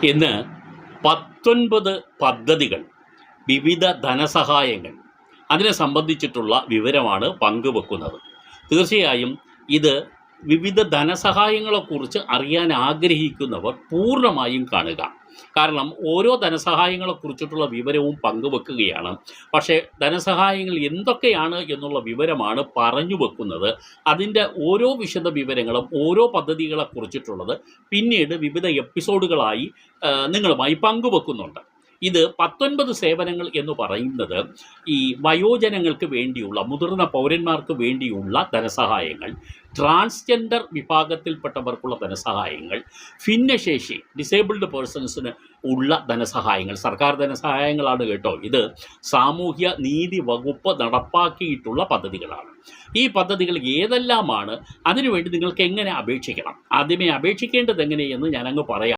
ഇന്ന് 19 പദ്ധതികൾ, വിവിധ ധനസഹായങ്ങൾ അതിനെ സംബന്ധിച്ചിട്ടുള്ള വിവരമാണ് പങ്കുവെക്കുന്നത്. തീർച്ചയായും ഇത് വിവിധ ധനസഹായങ്ങളെക്കുറിച്ച് അറിയാൻ ആഗ്രഹിക്കുന്നവർ പൂർണ്ണമായും കാണുക. കാരണം ഓരോ ധനസഹായങ്ങളെക്കുറിച്ചിട്ടുള്ള വിവരവും പങ്കുവെക്കുകയാണ്. പക്ഷേ ധനസഹായങ്ങൾ എന്തൊക്കെയാണ് എന്നുള്ള വിവരമാണ് പറഞ്ഞു വെക്കുന്നത്. അതിൻ്റെ ഓരോ വിശദ വിവരങ്ങളും ഓരോ പദ്ധതികളെക്കുറിച്ചിട്ടുള്ളത് പിന്നീട് വിവിധ എപ്പിസോഡുകളായി നിങ്ങളുമായി പങ്കുവെക്കുന്നുണ്ട്. ഇത് 19 സേവനങ്ങൾ എന്ന് പറയുന്നത് ഈ വയോജനങ്ങൾക്ക് വേണ്ടിയുള്ള, മുതിർന്ന പൗരന്മാർക്ക് വേണ്ടിയുള്ള ധനസഹായങ്ങൾ, ട്രാൻസ്ജെൻഡർ വിഭാഗത്തിൽപ്പെട്ടവർക്കുള്ള ധനസഹായങ്ങൾ, ഭിന്നശേഷി ഡിസേബിൾഡ് പേഴ്സൺസിന് ഉള്ള ധനസഹായങ്ങൾ, സർക്കാർ ധനസഹായങ്ങളാണ് കേട്ടോ. ഇത് സാമൂഹ്യ നീതി വകുപ്പ് നടപ്പാക്കിയിട്ടുള്ള പദ്ധതികളാണ്. ഈ പദ്ധതികൾ ഏതെല്ലാമാണ്, അതിനുവേണ്ടി നിങ്ങൾക്ക് എങ്ങനെ അപേക്ഷിക്കണം, ആദ്യമേ അപേക്ഷിക്കേണ്ടത് എങ്ങനെയെന്ന് ഞാനങ്ങ് പറയാം.